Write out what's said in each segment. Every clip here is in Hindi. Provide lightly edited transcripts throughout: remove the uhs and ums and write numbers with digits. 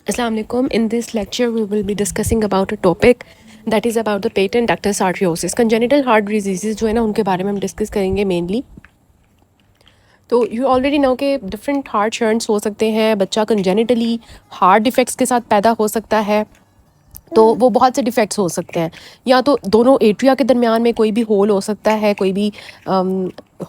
Assalamualaikum. In this lecture, we will be discussing about a topic that is about the patent ductus arteriosus. Congenital heart diseases जो है ना उनके बारे में हम डिस्कस करेंगे मेनली. तो यू ऑलरेडी नो कि डिफरेंट हार्ट शंट्स हो सकते हैं. बच्चा कंजेनिटली हार्ट डिफेक्ट्स के साथ पैदा हो सकता है. तो वो बहुत से डिफेक्ट्स हो सकते हैं. या तो दोनों एट्रिया के दरमियान में कोई भी होल हो सकता है, कोई भी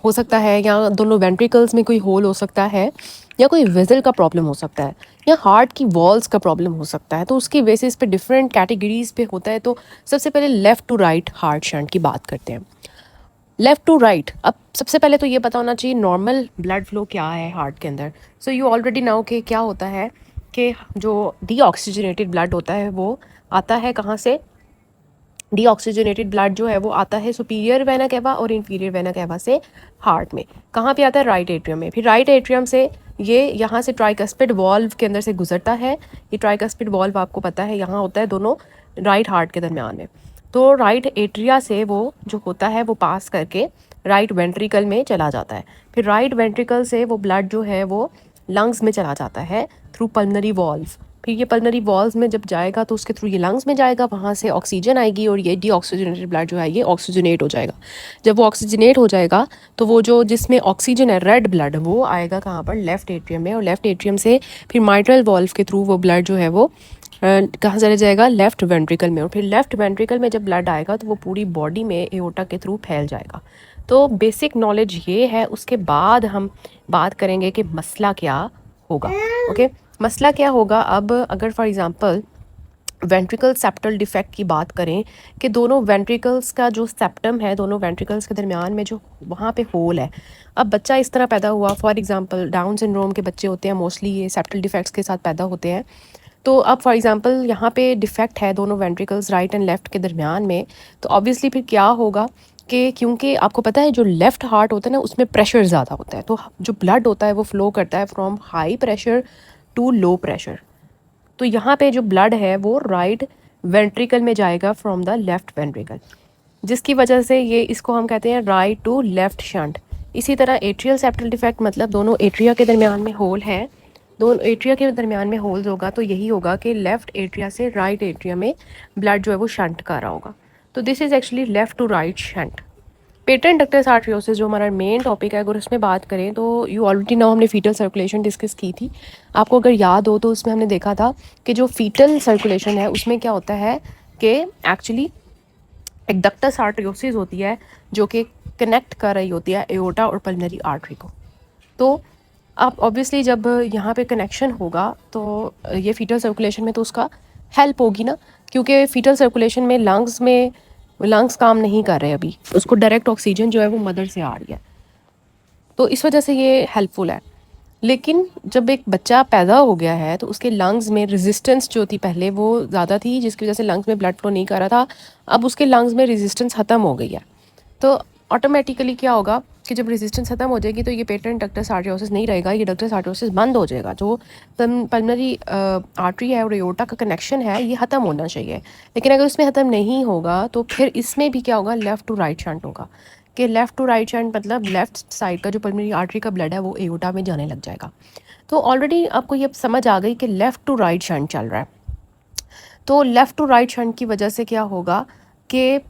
हो सकता है, या दोनों वेंट्रिकल्स में कोई होल हो सकता है, या कोई वेसल का प्रॉब्लम हो सकता है, या हार्ट की वॉल्स का प्रॉब्लम हो सकता है. तो उसकी बेसिस पे डिफरेंट कैटेगरीज पे होता है. तो सबसे पहले left to right heart shunt की बात करते हैं. लेफ़्ट टू राइट, अब सबसे पहले तो ये पता होना चाहिए नॉर्मल ब्लड फ्लो क्या है हार्ट के अंदर. सो यू ऑलरेडी नो कि क्या होता है कि जो डीऑक्सीजनेटेड ब्लड होता है वो आता है कहाँ से. डीऑक्सीजनेटेड ब्लड जो है वो आता है सुपीरियर वेना कैवा और इंफीरियर वेना कैवा से हार्ट में. कहाँ पे आता है? राइट एट्रियम में. फिर राइट एट्रियम से ये यहाँ से ट्राइकस्पिड वॉल्व के अंदर से गुजरता है. ये ट्राइकस्पिड वॉल्व आपको पता है यहाँ होता है दोनों राइट हार्ट के दरमियान में. तो राइट एट्रिया से वो जो होता है वो पास करके राइट वेंट्रिकल में चला जाता है. फिर राइट वेंट्रिकल से वो ब्लड जो है वो लंग्स में चला जाता है थ्रू पल्मनरी वॉल्व. फिर ये पल्मनरी वॉल्स में जब जाएगा तो उसके थ्रू ये लंग्स में जाएगा, वहाँ से ऑक्सीजन आएगी और ये डीऑक्सीजनेटेड ब्लड जो है ये ऑक्सीजनेट हो जाएगा. जब वो ऑक्सीजनेट हो जाएगा तो वो जो जिसमें ऑक्सीजन है रेड ब्लड वो आएगा कहाँ पर? लेफ़्ट एट्रियम में. और लेफ़्ट एट्रियम से फिर माइट्रल वॉल्व के थ्रू वो ब्लड जो है वो कहाँ चला जाएगा? लेफ़्ट वेंट्रिकल में. और फिर लेफ़्ट वेंट्रिकल में जब ब्लड आएगा तो वो पूरी बॉडी में एओर्टा के थ्रू फैल जाएगा. तो बेसिक नॉलेज ये है. उसके बाद हम बात करेंगे कि मसला क्या होगा. ओके, मसला क्या होगा. अब अगर for example ventricle septal defect की बात करें कि दोनों वेंट्रिकल्स का जो सेप्टम है, दोनों वेंट्रिकल्स के दरमियान में जो वहाँ पे होल है. अब बच्चा इस तरह पैदा हुआ, फॉर एग्ज़ाम्पल डाउन सिंड्रोम के बच्चे होते हैं मोस्टली, ये सेप्टल डिफेक्ट्स के साथ पैदा होते हैं. तो अब फॉर एग्ज़ाम्पल यहाँ पे डिफेक्ट है दोनों वेंट्रिकल्स राइट एंड लेफ़्ट के दरमियान में. तो ऑब्वियसली फिर क्या होगा कि क्योंकि आपको पता है जो लेफ़्ट हार्ट होता है ना उसमें प्रेशर ज़्यादा होता है. तो जो ब्लड होता है वो फ़्लो करता है from high pressure to low pressure. तो यहाँ पे जो ब्लड है वो राइट वेंट्रिकल में जाएगा फ्रॉम द लेफ़्ट वेंट्रिकल, जिसकी वजह से ये इसको हम कहते हैं राइट टू लेफ़्ट शंट. इसी तरह एट्रियल सेप्टल डिफेक्ट मतलब दोनों एट्रिया के दरमियान में होल है, दोनों एट्रिया के दरमियान में होल्स होगा. तो यही होगा कि लेफ़्ट एट्रिया से राइट एट्रिया में ब्लड जो है वो शंट कर रहा होगा. तो this is actually left to right shunt. Patent ductus arteriosus जो हमारा मेन टॉपिक है, अगर उसमें बात करें तो यू ऑलरेडी नाउ हमने फीटल सर्कुलेशन डिस्कस की थी. आपको अगर याद हो तो उसमें हमने देखा था कि जो फीटल सर्कुलेशन है उसमें क्या होता है कि एक्चुअली एक डक्टस आर्टरियोसिस होती है जो कि कनेक्ट कर रही होती है एओर्टा और पल्मनरी आर्टरी को. तो अब ऑब्वियसली जब यहाँ पे कनेक्शन होगा तो ये फीटल सर्कुलेशन में तो उसका हेल्प होगी ना, क्योंकि फीटल सर्कुलेशन में लंग्स काम नहीं कर रहे अभी, उसको डायरेक्ट ऑक्सीजन जो है वो मदर से आ रही है. तो इस वजह से ये हेल्पफुल है. लेकिन जब एक बच्चा पैदा हो गया है तो उसके लंग्स में रेजिस्टेंस जो थी पहले वो ज़्यादा थी, जिसकी वजह से लंग्स में ब्लड फ्लो नहीं कर रहा था. अब उसके लंग्स में रेजिस्टेंस ख़त्म हो गई है. तो ऑटोमेटिकली क्या होगा कि जब रेजिस्टेंस ख़त्म हो जाएगी तो ये पेटेंट डक्टस आर्टरियोसिस नहीं रहेगा, ये डक्टस आर्टरियोसिस बंद हो जाएगा. जो पल्मनरी आर्टरी है और एओर्टा का कनेक्शन है ये ख़त्म होना चाहिए. लेकिन अगर उसमें ख़त्म नहीं होगा तो फिर इसमें भी क्या होगा? लेफ़्ट टू राइट शंट होगा. कि लेफ़्ट टू राइट शंट मतलब लेफ़्ट साइड का जो पल्मनरी आर्टरी का ब्लड है वो एओर्टा में जाने लग जाएगा. तो ऑलरेडी आपको ये समझ आ गई कि लेफ़्ट टू राइट शंट चल रहा है. तो लेफ़्ट टू राइट शंट की वजह से क्या होगा कि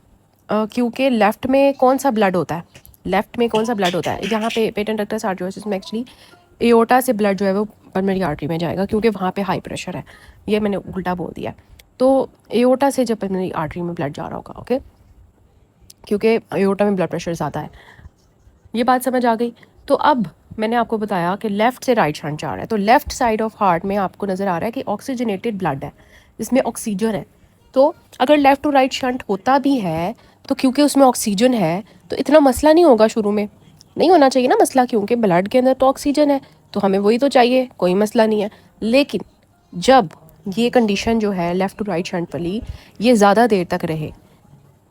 क्योंकि लेफ़्ट में कौन सा ब्लड होता है, लेफ़्ट में कौन सा ब्लड होता है, यहाँ पे पेटेंट डक्टस आर्टरियोसिस में एक्चुअली एओर्टा से ब्लड जो है वो पल्मनरी आर्टरी में जाएगा क्योंकि वहाँ पे हाई प्रेशर है. ये मैंने उल्टा बोल दिया. तो एओर्टा से जब पल्मनरी आर्टरी में ब्लड जा रहा होगा, ओके, क्योंकि एओर्टा में ब्लड प्रेशर ज़्यादा है. ये बात समझ आ गई. तो अब मैंने आपको बताया कि लेफ़्ट से राइट शंट जा रहा है. तो लेफ़्ट साइड ऑफ हार्ट में आपको नज़र आ रहा है कि ऑक्सीजनेटेड ब्लड है, इसमें ऑक्सीजन है. तो अगर लेफ़्ट टू राइट शंट होता भी है तो क्योंकि उसमें ऑक्सीजन है तो इतना मसला नहीं होगा. शुरू में नहीं होना चाहिए ना मसला, क्योंकि ब्लड के अंदर तो ऑक्सीजन है तो हमें वही तो चाहिए, कोई मसला नहीं है. लेकिन जब ये कंडीशन जो है लेफ़्ट टू राइट शंट वाली ये ज़्यादा देर तक रहे,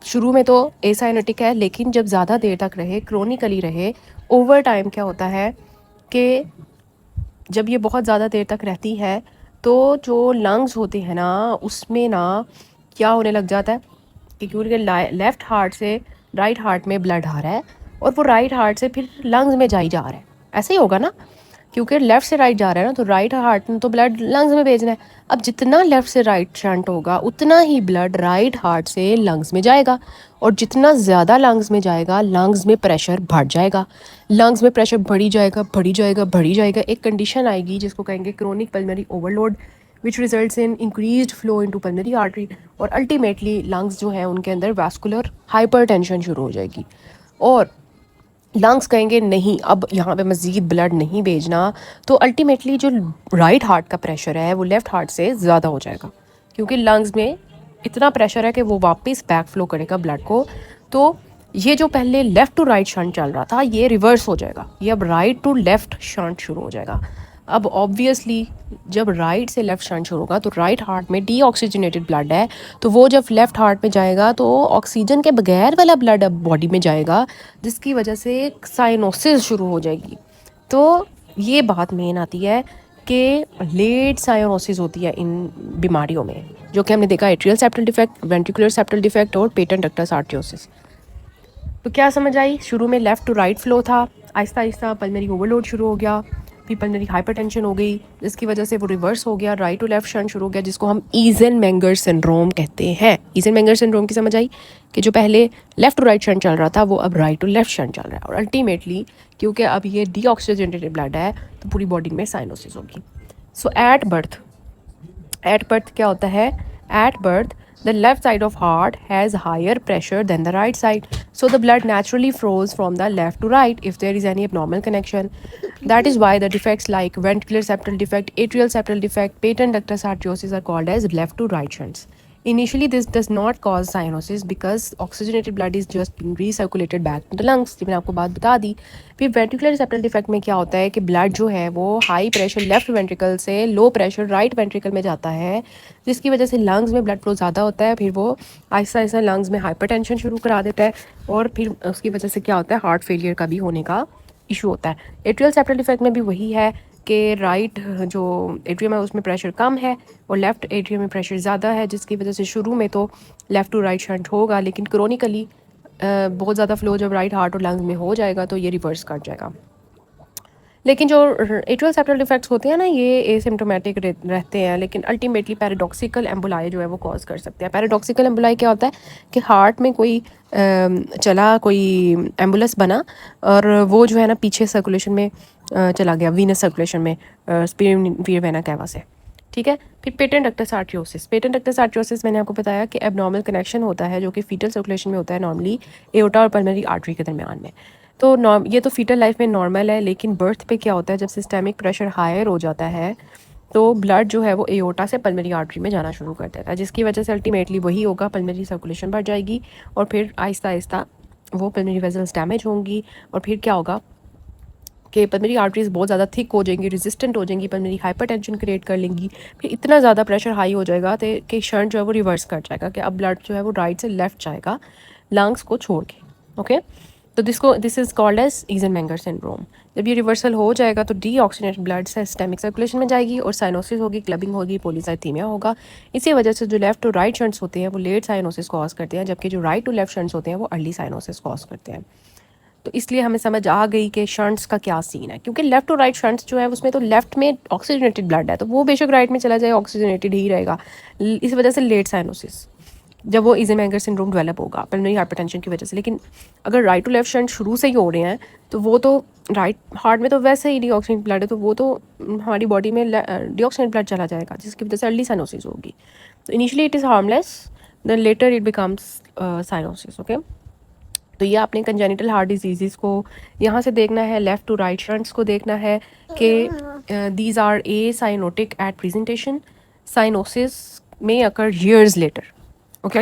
शुरू में तो एसाइनेटिक है लेकिन जब ज़्यादा देर तक रहे, क्रोनिकली रहे, ओवर टाइम क्या होता है कि जब ये बहुत ज़्यादा देर तक रहती है तो जो लंग्स होते हैं ना उसमें ना क्या होने लग जाता है कि क्योंकि लेफ़्ट हार्ट से राइट हार्ट में ब्लड आ रहा है और वो राइट हार्ट से फिर लंग्स में जाई जा रहा है. ऐसे ही होगा ना. क्योंकि लेफ़्ट से राइट जा रहा है ना, तो राइट हार्ट ने तो ब्लड लंग्स में भेजना है। अब जितना लेफ़्ट से राइट शंट होगा उतना ही ब्लड राइट हार्ट से लंग्स में जाएगा, और जितना ज़्यादा लंग्स में जाएगा लंग्स में प्रेशर बढ़ जाएगा। लंग्स में प्रेशर बढ़ी जाएगा बढ़ी जाएगा बढ़ी जाएगा, एक कंडीशन आएगी जिसको कहेंगे chronic pulmonary overload, which results in increased flow into pulmonary artery, और अल्टीमेटली लंग्स जो है उनके अंदर वैस्कुलर हाइपरटेंशन शुरू हो जाएगी। और लंग्स कहेंगे नहीं, अब यहाँ पे मज़ीद ब्लड नहीं भेजना, तो अल्टीमेटली जो राइट हार्ट का प्रेशर है वो लेफ़्ट हार्ट से ज़्यादा हो जाएगा, क्योंकि लंग्स में इतना प्रेशर है कि वो वापस बैक फ्लो करेगा ब्लड को। तो ये जो पहले लेफ़्ट टू राइट शंट चल रहा था ये रिवर्स हो जाएगा, ये अब राइट टू लेफ़्ट शंट शुरू हो जाएगा। अब ऑब्वियसली जब राइट से लेफ़्ट शंट शुरू होगा तो राइट हार्ट में डीऑक्सीजनेटेड ब्लड है, तो वो जब लेफ़्ट हार्ट में जाएगा तो ऑक्सीजन के बगैर वाला ब्लड अब बॉडी में जाएगा, जिसकी वजह से साइनोसिस शुरू हो जाएगी। तो ये बात मेन आती है कि लेट साइनोसिस होती है इन बीमारियों में, जो कि हमने देखा atrial septal defect, ventricular septal defect और पेटेंट डक्टस आर्टियोसिस। तो क्या समझ आई? शुरू में लेफ़्ट टू राइट फ्लो था, आहिस्ता आहिस्ता पल्मोनरी ओवरलोड शुरू हो गया, फिर पल्मोनरी हाइपरटेंशन हो गई, जिसकी वजह से वो रिवर्स हो गया, राइट टू लेफ्ट शंट शुरू हो गया, जिसको हम ईज़नमेंगर सिंड्रोम कहते हैं। ईज़नमेंगर सिंड्रोम की समझ आई कि जो पहले लेफ़्ट टू राइट शंट चल रहा था वो अब राइट टू लेफ्ट शंट चल रहा है, और अल्टीमेटली क्योंकि अब ये डीऑक्सीजनेटेड ब्लड है तो पूरी बॉडी में साइनोसिस होगी। सो एट बर्थ क्या होता है? At birth the left side of heart has higher pressure than the right side, so the blood naturally flows from the left to right if there is any abnormal connection. That is why the defects like ventricular septal defect, atrial septal defect, patent ductus arteriosus are called as left to right shunts. Initially this does not cause cyanosis because oxygenated blood is just being recirculated back to the lungs, जो मैंने आपको बात बता दी। फिर वेंट्रिकुलर सेप्टल डिफेक्ट में क्या होता है कि ब्लड जो है वो हाई प्रेशर लेफ्ट वेंट्रिकल से लो प्रेशर राइट वेंट्रिकल में जाता है, जिसकी वजह से लंग्स में ब्लड फ्लो ज़्यादा होता है, फिर वो आहिस्ता आहिस्ता लंग्स में हाइपरटेंशन शुरू करा देता है, और फिर उसकी वजह से क्या होता है? हार्ट फेलियर का भी होने का इशू होता है। एट्रियल सेप्टल डिफेक्ट में भी वही है कि राइट जो एट्रियम है उसमें प्रेशर कम है और लेफ़्ट एट्रियम में प्रेशर ज़्यादा है, जिसकी वजह से शुरू में तो लेफ़्ट टू राइट शंट होगा, लेकिन क्रोनिकली बहुत ज़्यादा फ्लो जब राइट हार्ट और लंग्स में हो जाएगा तो ये रिवर्स कर जाएगा। लेकिन जो एट्रियल सेप्टल डिफेक्ट्स होते हैं ना, ये एसिम्प्टोमेटिक रहते हैं, लेकिन अल्टीमेटली पैराडॉक्सिकल एम्बोलाई जो है वो कॉज कर सकते हैं। पैराडॉक्सिकल एम्बोलाई क्या होता है कि हार्ट में कोई चला, कोई एम्बुलस बना, और वो जो है ना पीछे सर्कुलेशन में चला गया, वीनस सर्कुलेशन में, स्पिरिन वेना कैवा से, ठीक है। फिर पेटेंट डक्टस आर्टरियोसिस। पेटेंट डक्टस आर्टरियोसिस मैंने आपको बताया कि एबनॉर्मल कनेक्शन होता है जो कि फीटल सर्कुलेशन में होता है नॉर्मली एओर्टा और पल्मोनरी आर्टरी के दरमियान में। तो ये तो फीटल लाइफ में नॉर्मल है, लेकिन बर्थ पे क्या होता है, जब सिस्टेमिक प्रेशर हायर हो जाता है तो ब्लड जो है वो एओर्टा से पल्मोनरी आर्टरी में जाना शुरू कर देता है, जिसकी वजह से अल्टीमेटली वही होगा, पल्मोनरी सर्कुलेशन बढ़ जाएगी और फिर आहिस्ता आहिस्ता वो पल्मोनरी वेसल्स डैमेज होंगी, और फिर क्या होगा कि पल्मोनरी आर्टरीज बहुत ज़्यादा थिक हो जाएंगी, रेजिस्टेंट हो जाएंगी, पल्मोनरी हाइपरटेंशन क्रिएट कर लेंगी, फिर इतना ज़्यादा प्रेशर हाई हो जाएगा कि शंट जो है वो रिवर्स कर जाएगा, कि अब ब्लड जो है वो राइट से लेफ्ट जाएगा लंग्स को छोड़ के। ओके, तो this is called as Eisenmenger syndrome. जब ये रिवर्सल हो जाएगा तो डीऑक्सीजनेटेड ब्लड सिस्टेमिक सर्कुलेशन में जाएगी और साइनोसिस होगी, क्लबिंग होगी, पॉलीसाइथीमिया होगा। इसी वजह से जो लेफ्ट टू राइट शंट्स होते हैं वो लेट साइनोसिस कॉज करते हैं, जबकि जो राइट टू लेफ्ट शंट्स होते हैं वो अर्ली साइनोसिस कॉज करते हैं। तो इसलिए हमें समझ आ गई कि शंट्स का क्या सीन है, क्योंकि लेफ्ट टू राइट शंट्स जो है उसमें तो लेफ्ट में ऑक्सीजनेटेड ब्लड है, तो वो बेशक राइट में चला जाए ऑक्सीजनेटेड ही रहेगा, इस वजह से लेट साइनोसिस जब वो ईज़नमेंगर सिंड्रोम डेवलप होगा पल्मोनरी हाइपरटेंशन की वजह से। लेकिन अगर राइट टू लेफ्ट शंट शुरू से ही हो रहे हैं तो वो तो राइट हार्ट में तो वैसे ही डीऑक्सीजनेटेड ब्लड है, तो वो तो हमारी बॉडी में डीऑक्सीजनेटेड ब्लड चला जाएगा, जिसकी वजह से अर्ली साइनोसिस होगी। तो initially it is harmless, then later it becomes cyanosis. Okay, तो ये आपने कंजेनिटल हार्ट डिजीज़ को यहाँ से देखना है, लेफ़्ट टू राइट शंट्स को देखना है कि these are acyanotic at presentation, cyanosis में occur years later. Okay,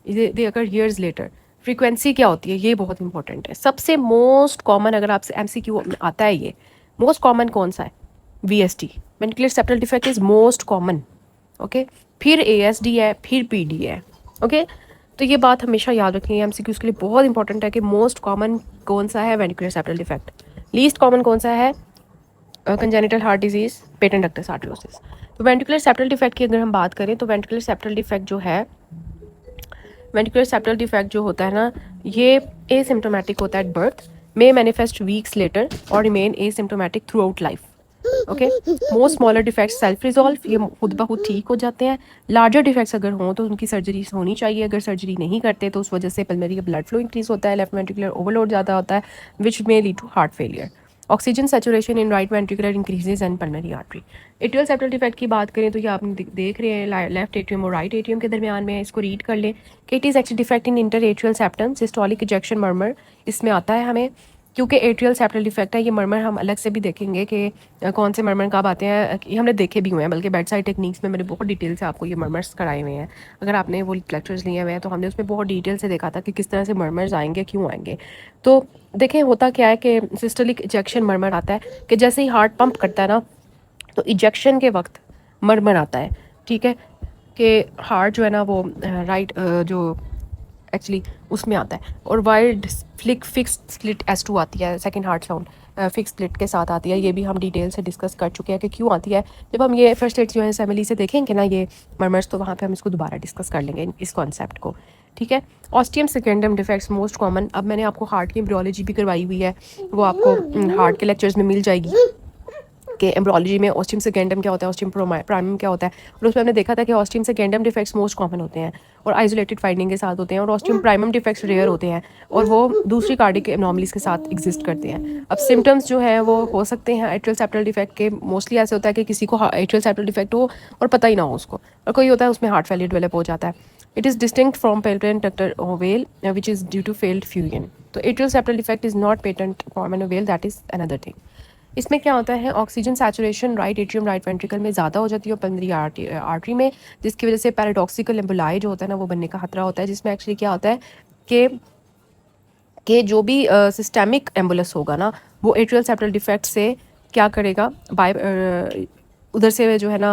they occur years later. Frequency क्या होती है, ये बहुत इंपॉर्टेंट है। सबसे मोस्ट कॉमन अगर आपसे एमसीक्यू आता है, ये मोस्ट कॉमन कौन सा है? VST, ventricular septal defect is most common. Okay, फिर एएसडी है, फिर पीडी है। ओके, तो ये बात हमेशा याद रखनी है, एमसीक्यू के लिए बहुत इंपॉर्टेंट है कि मोस्ट कॉमन कौन सा है? Ventricular septal defect. Least common कौन सा है? Congenital heart disease, patent ductus आर्टरियोसिस। तो वेंट्रिकुलर सेप्टल डिफेक्ट की अगर हम बात करें तो वेंट्रिकुलर सेप्टल डिफेक्ट जो है, वेंट्रिकुलर सेप्टल डिफेक्ट जो होता है ना, ये एसिम्प्टोमेटिक होता है at birth, may manifest weeks later और remain asymptomatic throughout life. Okay. Most smaller defects self resolve, ये खुद ब खुद ठीक हो जाते हैं। लार्जर डिफेक्ट्स अगर हों तो उनकी सर्जरी होनी चाहिए, अगर सर्जरी नहीं करते तो उस वजह से पल्मोनरी का ब्लड फ्लो इंक्रीज होता है, लेफ्ट वेंट्रिकुलर ओवरलोड ज़्यादा होता है, which may lead to heart failure. Oxygen saturation in right ventricular increases and pulmonary artery. Atrial septal defect की बात करें तो ये आपने देख रहे हैं लेफ्ट एट्रियम और राइट एट्रियम के दरमियान में है, इसको रीड कर लें कि it is actually defect in inter atrial septum, systolic ejection murmur इसमें आता है हमें, क्योंकि एट्रियल सेप्टल डिफेक्ट है। ये मर्मर हम अलग से भी देखेंगे कि कौन से मर्मर कब आते हैं, ये हमने देखे भी हुए हैं, बल्कि बेड साइड टेक्निक्स में मैंने बहुत डिटेल से आपको ये मर्मर्स कराए हुए हैं। अगर आपने वो लेक्चर्स लिए हुए हैं तो हमने उसमें बहुत डिटेल से देखा था कि किस तरह से मर्मर्स आएंगे, क्यों आएंगे। तो देखें होता क्या है कि सिस्टोलिक इजेक्शन मर्मर आता है कि जैसे ही हार्ट पंप करता है ना तो इजेक्शन के वक्त मर्मर आता है, ठीक है, कि हार्ट जो है ना वो राइट जो एक्चुअली उसमें आता है, और वाइल्ड फिक्स स्लिट S2 आती है, second heart sound fix slit के साथ आती है। ये भी हम डिटेल से डिस्कस कर चुके हैं कि क्यों आती है। जब हम ये फर्स्ट स्लिट जो है फैमिली से देखेंगे ना ये मर्मर्स, तो वहाँ पे हम इसको दोबारा डिस्कस कर लेंगे इस कॉन्सेप्ट को, ठीक है। Ostium secundum defects most common, अब मैंने आपको हार्ट की एम्ब्रियोलॉजी भी करवाई हुई है, वो आपको हार्ट के लेक्चर्स में मिल जाएगी कि एम्ब्रोलॉजी में ऑस्टियम सेकेंडम क्या होता है, ऑस्टियम प्राइमम क्या होता है, और उसमें हमने देखा था कि ostium secundum defects most common होते हैं और आइसोलेटेड फाइंडिंग के साथ होते हैं, और ऑस्टियम प्राइमम डिफेक्ट्स रेयर होते हैं और वो दूसरी कार्डिक एनॉमलीज के साथ एग्जिस्ट करते हैं। अब सिम्टम्स जो हैं वो हो सकते हैं एट्रियल सेप्टल डिफेक्ट के, मोस्टली ऐसे होता है कि किसी को एट्रियल सेप्टल डिफेक्ट हो और पता ही ना हो उसको, और कोई होता है उसमें हार्ट फेलियर डेवलप हो जाता है। It is distinct from patent ductus ovale which is due to failed fusion. तो atrial septal defect is not patent form an ovale, that is another thing. इसमें क्या होता है, oxygen saturation right atrium right ventricle में ज़्यादा हो जाती है और पल्मोनरी आर्टरी में, जिसकी वजह से पैराडॉक्सिकल एम्बोलाई जो होता है ना वो बनने का खतरा होता है, जिसमें एक्चुअली क्या होता है कि जो भी सिस्टेमिक एम्बुलस होगा ना वो एट्रियल सेप्टल डिफेक्ट से क्या करेगा, उधर से जो है ना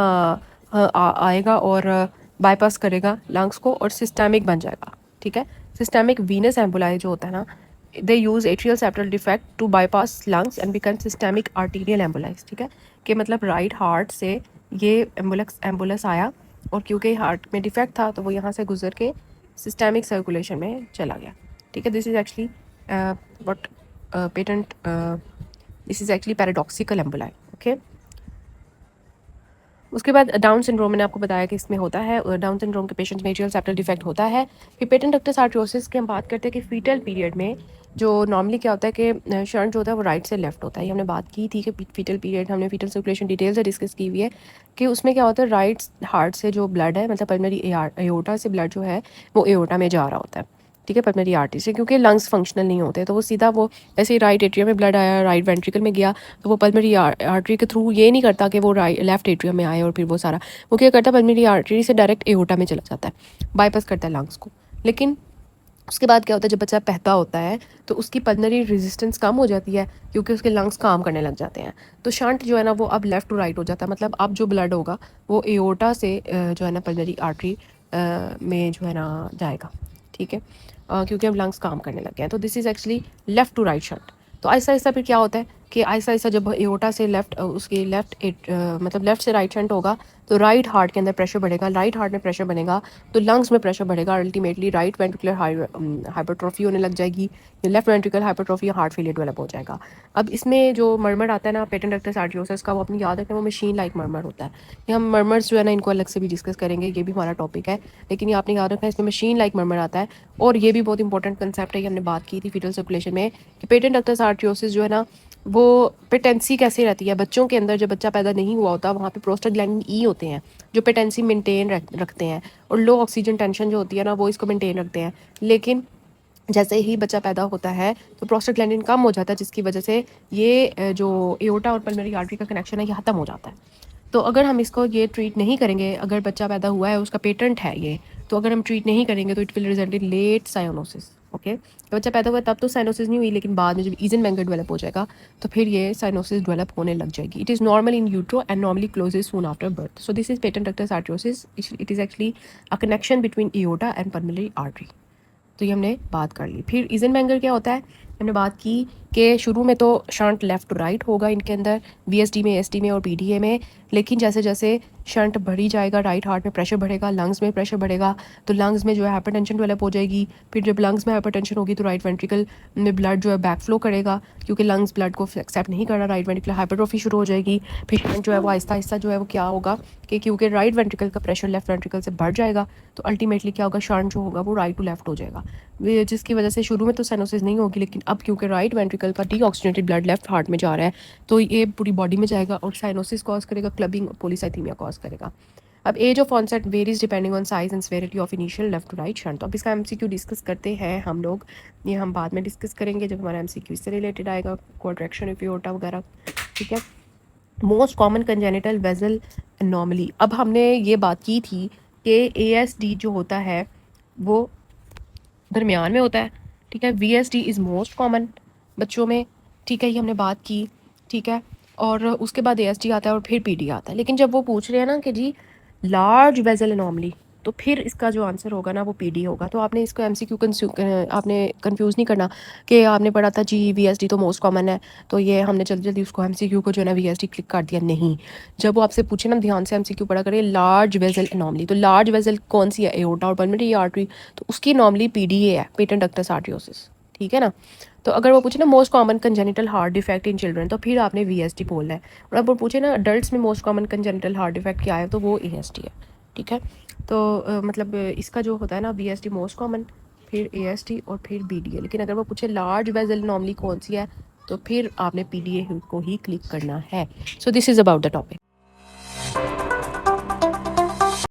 आएगा और बाईपास करेगा लंग्स को और सिस्टेमिक बन जाएगा, ठीक है। सिस्टेमिक वीनस एम्बुलाई जो होता है ना, they use atrial septal defect to bypass lungs and become systemic arterial embolize, ठीक है, कि मतलब राइट हार्ट से ये एम्बुलस आया और क्योंकि हार्ट में डिफेक्ट था तो वो यहाँ से गुजर के सिस्टेमिक सर्कुलेशन में चला गया, ठीक है। This is actually what patent, this is actually paradoxical emboli, okay. उसके बाद डाउन सिंड्रोम मैंने आपको बताया कि इसमें होता है, डाउन सिंड्रोम के पेशेंट्स में एट्रियल सेप्टल डिफेक्ट होता है। फिर पेटेंट डक्टस आर्ट्रियोसिस की हम बात करते हैं कि फीटल पीरियड में जो नॉर्मली क्या होता है कि शंट जो होता है वो राइट से लेफ्ट होता है। ये हमने बात की थी कि फीटल पीरियड, हमने फीटल सर्कुलेशन डिटेल से डिस्कस की हुई है कि उसमें क्या होता है, राइट हार्ट से जो ब्लड है, मतलब पल्मोनरी एओर्टा से ब्लड जो है वो एओर्टा में जा रहा होता है, ठीक है, पल्मोनरी आर्टरी से, क्योंकि लंग्स फंक्शनल नहीं होते तो वो सीधा वो ऐसे ही राइट एट्रियम में ब्लड आया, राइट वेंट्रिकल में गया तो वो पल्मोनरी आर्टरी के थ्रू ये नहीं करता कि वो लेफ्ट एट्रियम में आए और फिर वो सारा, वो क्या करता है पल्मोनरी आर्टरी से डायरेक्ट एओर्टा में चला जाता है, बाईपास करता है लंग्स को। लेकिन उसके बाद क्या होता है, जब बच्चा पैदा होता है तो उसकी पल्मोनरी रेजिस्टेंस कम हो जाती है क्योंकि उसके लंग्स काम करने लग जाते हैं, तो शंट जो है ना वो अब लेफ़्ट टू राइट हो जाता है, मतलब अब जो ब्लड होगा वो एओर्टा से जो है ना पल्मोनरी आर्टरी में जो है ना जाएगा, ठीक है, क्योंकि अब लंग्स काम करने लग गए हैं। तो this is actually left to right shunt. तो आहिस्ता आहिस्ता फिर क्या होता है कि आहिस्ता आहिस्ता जब एओर्टा से उसकी मतलब लेफ़्ट से राइट शंट होगा तो राइट हार्ट के अंदर प्रेशर बढ़ेगा, राइट हार्ट में प्रेशर बनेगा तो लंग्स में प्रेशर बढ़ेगा, अल्टीमेटली राइट वेंट्रिकुलर हाइपरट्रॉफी होने लग जाएगी, left ventricle hypertrophy, heart failure develop हो जाएगा। अब इसमें जो मर्मर आता है ना पेटेंट डक्टस आर्ट्रियोसिस का, वो अपनी याद रखें वो मशीन लाइक मर्मर होता है। ये हम मर्मर्स जो है ना इनको अलग से भी डिस्कस करेंगे, ये भी हमारा टॉपिक है, लेकिन ये आपने याद रखना है इसमें मशीन लाइक मर्मर आता है। और ये भी बहुत इंपॉर्टेंट कंसेप्ट है, ये हमने बात की थी फीटल सर्कुलेशन में कि पेटेंट डक्टस आर्ट्रियोसिस जो है ना वो पेटेंसी कैसे रहती है बच्चों के अंदर, जब बच्चा पैदा नहीं हुआ होता वहाँ पे प्रोस्टाग्लैंडिन ई होते हैं जो पेटेंसी मेंटेन रखते हैं, और लो ऑक्सीजन टेंशन जो होती है ना वो इसको मेंटेन रखते हैं। लेकिन जैसे ही बच्चा पैदा होता है तो प्रोस्टाग्लैंडिन कम हो जाता है, जिसकी वजह से ये जो एओर्टा और पल्मोनरी आर्टरी का कनेक्शन है ये ख़त्म हो जाता है। तो अगर हम इसको ये ट्रीट नहीं करेंगे, अगर बच्चा पैदा हुआ है उसका पेटेंट है ये, तो अगर हम ट्रीट नहीं करेंगे तो it will result in late cyanosis, okay. तो बच्चा पैदा हुआ तब तो साइनोसिस नहीं हुई, लेकिन बाद में जब ईजेनमेंगर डेवलप हो जाएगा तो फिर ये साइनोसिस डेवलप होने लग जाएगी। It is normal in utero and normally closes soon after birth. So this is patent ductus arteriosus, it is actually a connection between aorta and pulmonary artery. तो ये हमने बात कर ली। फिर ईजेनमेंगर क्या होता है हमने बात की कि शुरू में तो शंट लेफ़्ट टू राइट होगा इनके अंदर वीएसडी में, एसडी में और पीडीए में, लेकिन जैसे जैसे शंट बढ़ी जाएगा, राइट हार्ट में प्रेशर बढ़ेगा, लंग्स में प्रेशर बढ़ेगा, तो लंग्स में जो है हाइपरटेंशन डेवलप हो जाएगी। फिर जब लंग्स में हाइपरटेंशन होगी तो राइट वेंट्रिकल में ब्लड जो है बैक फ्लो करेगा, क्योंकि लंग्स ब्लड को एक्सेप्ट नहीं कर रहा, राइट वेंट्रिकल हाइपरट्रोफी शुरू हो जाएगी। फिर शंट जो है वो आहिस्ता आहिस्ता जो है वो क्या होगा कि क्योंकि राइट वेंट्रिकल का प्रेशर लेफ्ट वेंट्रिकल से बढ़ जाएगा, तो अल्टीमेटली क्या होगा, शंट जो होगा वो राइट टू लेफ्ट हो जाएगा, जिसकी वजह से शुरू में तो साइनोसिस नहीं होगी, लेकिन अब क्योंकि राइट वेंट्रिकल का डीऑक्सीजनेटेड ब्लड लेफ्ट हार्ट में जा रहा है तो ये पूरी बॉडी में जाएगा और साइनोसिस कॉज करेगा, क्लबिंग, पॉलीसाइथीमिया कॉज करेगा। अब age of onset varies depending on size and severity of initial left to right shunt. तो अब इसका एमसीक्यू डिस्कस करते हैं हम लोग, ये हम बाद में डिस्कस करेंगे जब हमारा एमसीक्यू इससे रिलेटेड आएगा, कॉन्ट्रैक्शन ऑफ एओर्टा वगैरह, ठीक है। Most common congenital vessel anomaly, अब हमने ये बात की थी कि एएसडी जो होता है वो दरमियान में होता है, ठीक है। वीएसडी इज़ मोस्ट कॉमन बच्चों में, ठीक है, ये हमने बात की, ठीक है। और उसके बाद एएसडी आता है और फिर पीडी आता है। लेकिन जब वो पूछ रहे हैं ना कि जी लार्ज वेजल एनॉमली, तो फिर इसका जो आंसर होगा ना वो पीडी होगा। तो आपने इसको एमसीक्यू आपने कंफ्यूज नहीं करना कि आपने पढ़ा था जी वीएसडी तो मोस्ट कॉमन है, तो ये हमने जल्दी जल्दी उसको एमसीक्यू को जो है ना वीएसडी क्लिक कर दिया। नहीं, जब वो आपसे पूछे ना ध्यान से एमसीक्यू पढ़ा करें, लार्ज वेजल एनॉमली, तो लार्ज वेजल कौन सी है, एओर्टा और पल्मोनरी आर्टरी, तो उसकी नॉर्मली पीडीए है, पेटेंट डक्टस आर्टरियोसिस, ठीक है ना। तो अगर वो पूछे ना most common congenital heart defect in children, तो फिर आपने वीएसडी बोलना है। और अब वो पूछे ना अडल्ट्स में most common congenital heart defect क्या है, तो वो एएसडी है, ठीक है। तो मतलब इसका जो होता है ना वीएसडी मोस्ट कॉमन, फिर एएसडी और फिर बीडीए। लेकिन अगर वो पूछे लार्ज वेजल नॉर्मली कौन सी है, तो फिर आपने पीडीए को ही क्लिक करना है। So this is about the topic.